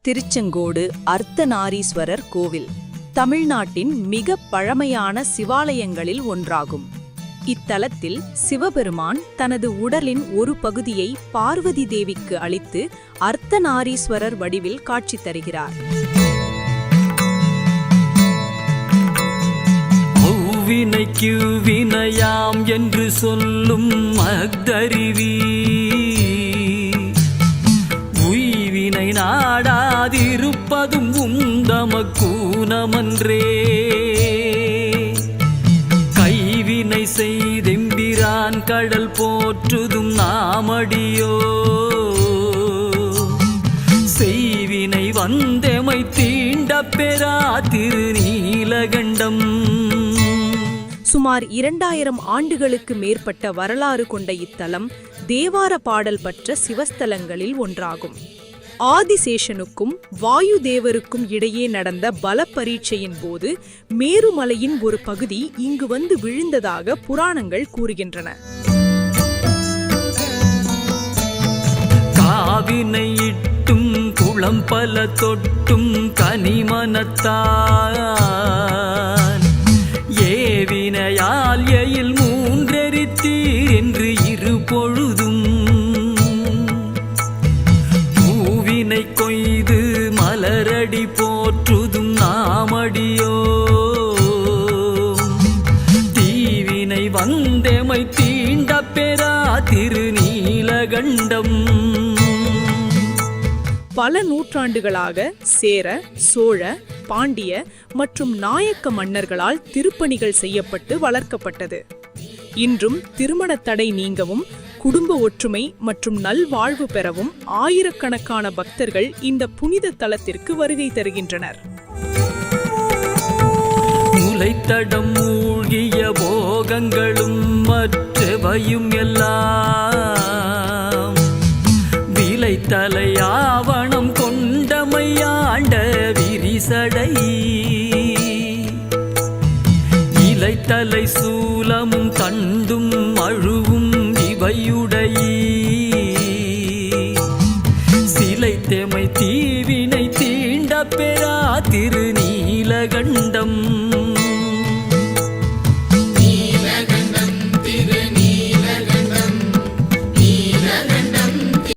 திருச்செங்கோடு அர்த்தநாரீஸ்வரர் கோவில் தமிழ்நாட்டின் மிக பழமையான சிவாலயங்களில் ஒன்றாகும். இத்தலத்தில் சிவபெருமான் தனது உடலின் ஒரு பகுதியை பார்வதி தேவிக்கு அளித்து அர்த்தநாரீஸ்வரர் வடிவில் காட்சி தருகிறார். வினைக்கு வினையாம் என்று சொல்லும் மக்தறிவி உய்வினை நாடாதிருப்பதும் உந்தமக்கூனமன்றே. கைவினை செய்தெம்பிரான் கடல் போற்றுதும் நாமடியோ செய்வினை வந்தெமை தீண்ட பெறா திருநீலகண்டம். சுமார் 2000 ஆண்டுகளுக்கு மேற்பட்ட வரலாறு கொண்ட இத்தலம் தேவார பாடல் பெற்ற சிவஸ்தலங்களில் ஒன்றாகும். ஆதிசேஷனுக்கும் வாயு தேவருக்கும் இடையே நடந்த பல பரீட்சையின் போது மேருமலையின் ஒரு பகுதி இங்கு வந்து விழுந்ததாக புராணங்கள் கூறுகின்றன. காவினை இட்டும் குளம் பல தொட்டும் கனிமனத்தால் ஏவினையால் எயில் மூன்றெரித்தீர் என்று இரு பொழுதும் பூவினை கொய்து மலரடி போற்றுதும் நாமடியோ தீவினை வந்தெமை தீண்ட பெறா திருநீலகண்டம். பல நூற்றாண்டுகளாக சேர, சோழ, பாண்டிய மற்றும் நாயக்க மன்னர்களால் திருப்பணிகள் செய்யப்பட்டு வளர்க்கப்பட்டது. இன்றும் திருமண தடை நீங்கவும் குடும்ப ஒற்றுமை மற்றும் நல்வாழ்வு பெறவும் ஆயிரக்கணக்கான பக்தர்கள் இந்த புனித தலத்திற்கு வருகை தருகின்றனர். முளைத்தடம் மூழ்கிய போகங்களும் மற்றவையும் எல்லாம் விளைத்தலையாவணம் கொண்டமையாண்ட விரிசடை இலைத்தலை சூலமும் தண்டும் அழுவும் இவையுடைய சிலைத்தெமை தீவினை தீண்ட பெறா திருநீலகண்டம்.